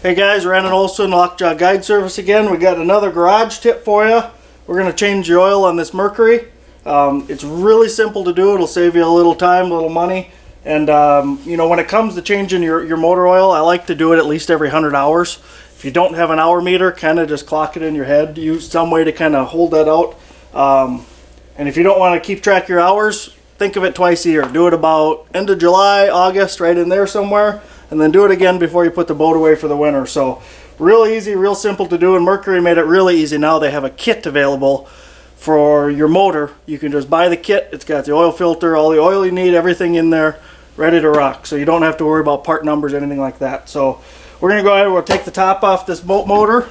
Hey guys, Randin Olson, Lockjaw Guide Service again. We got another garage tip for you. We're going to change the oil on this Mercury. It's really simple to do. It'll save you a little time, a little money. And you know, when it comes to changing your motor oil, I like to do it at least every 100 hours. If you don't have an hour meter, kind of just clock it in your head. Use some way to kind of hold that out. And if you don't want to keep track of your hours, think of it twice a year. Do it about end of July, August, right in there somewhere. And then do it again before you put the boat away for the winter. So real easy, real simple to do, and Mercury made it really easy. Now they have a kit available for your motor. You can just buy the kit. It's got the oil filter, all the oil you need, everything in there, ready to rock. So you don't have to worry about part numbers, anything like that. So we're gonna go ahead and we'll take the top off this boat motor.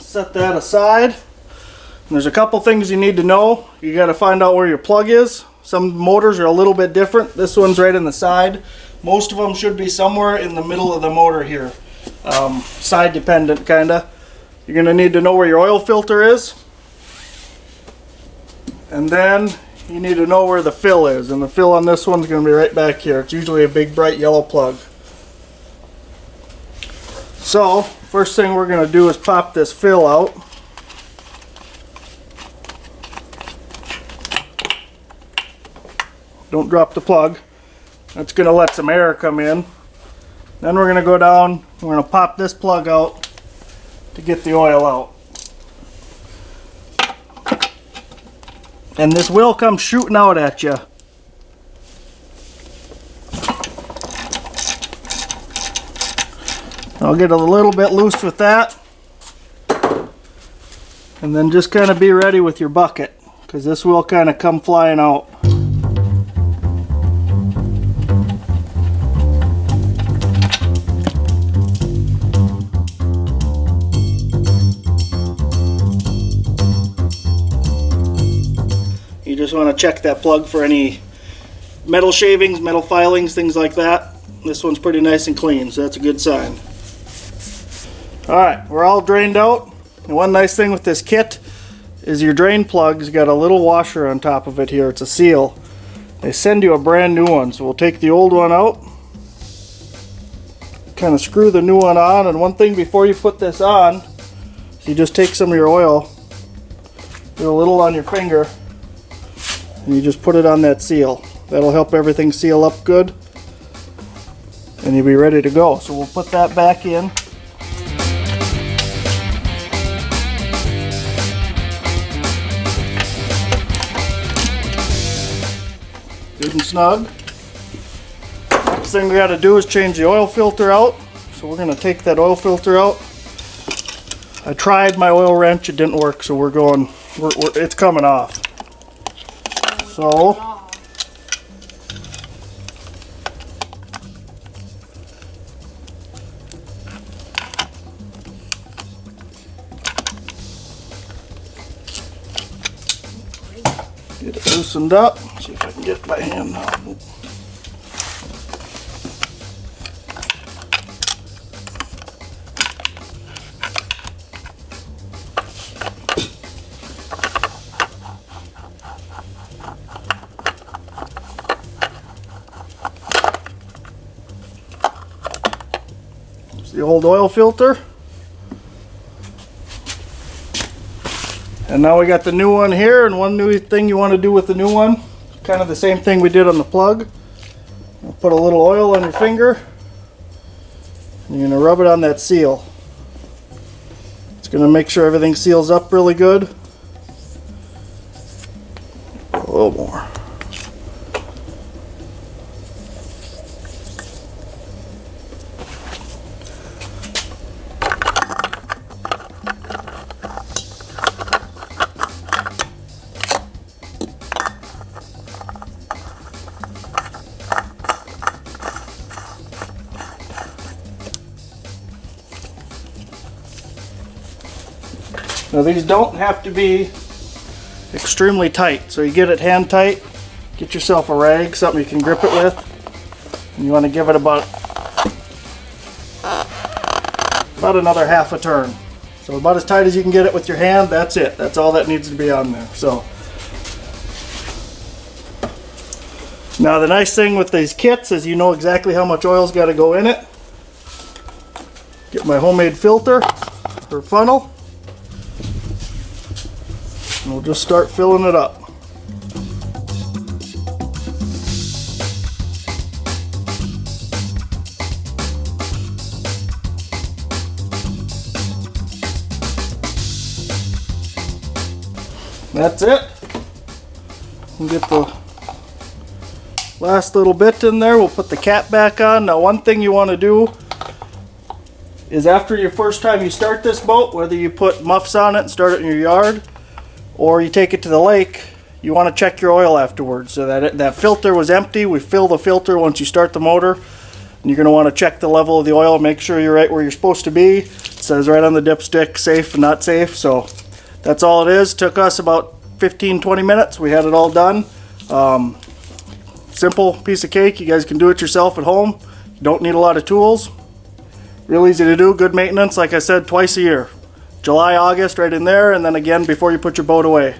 Set that aside. And there's a couple things you need to know. You got to find out where your plug is. Some motors are a little bit different. This one's right in the side. Most of them should be somewhere in the middle of the motor here. Side dependent kinda. You're gonna need to know where your oil filter is. And then you need to know where the fill is. And the fill on this one's gonna be right back here. It's usually a big bright yellow plug. So, first thing we're gonna do is pop this fill out. Don't drop the plug. That's going to let some air come in. Then we're going to go down, we're going to pop this plug out to get the oil out. And this will come shooting out at you. I'll get a little bit loose with that. And then just kind of be ready with your bucket, because this will kind of come flying out. You just want to check that plug for any metal shavings, metal filings, things like that. This one's pretty nice and clean, so that's a good sign. Alright, we're all drained out. And one nice thing with this kit is your drain plug's got a little washer on top of it here. It's a seal. They send you a brand new one, so we'll take the old one out, kind of screw the new one on. And one thing before you put this on, so you just take some of your oil, do a little on your finger, and you just put it on that seal. That'll help everything seal up good, and you'll be ready to go. So we'll put that back in. Good and snug. Next thing we got to do is change the oil filter out. So we're going to take that oil filter out. I tried my oil wrench, it didn't work, so it's coming off. So, get it loosened up. See if I can get it by hand now. The old oil filter, and now we got the new one here. And one new thing you want to do with the new one, kind of the same thing we did on the plug. Put a little oil on your finger, and you're going to rub it on that seal. It's going to make sure everything seals up really good. A little more. Now these don't have to be extremely tight, so you get it hand tight, get yourself a rag, something you can grip it with, and you want to give it about another half a turn. So about as tight as you can get it with your hand, that's it. That's all that needs to be on there. So Now the nice thing with these kits is you know exactly how much oil's got to go in it. Get my homemade filter or funnel, and we'll just start filling it up. That's it. We'll get the last little bit in there. We'll put the cap back on. Now one thing you want to do is after your first time you start this boat, whether you put muffs on it and start it in your yard or you take it to the lake, you want to check your oil afterwards. So that filter was empty. We fill the filter once you start the motor. And you're going to want to check the level of the oil, make sure you're right where you're supposed to be. It says right on the dipstick, safe and not safe. So that's all it is. Took us about 15-20 minutes. We had it all done. Simple piece of cake. You guys can do it yourself at home. You don't need a lot of tools. Real easy to do. Good maintenance. Like I said, twice a year. July, August, right in there, and then again before you put your boat away.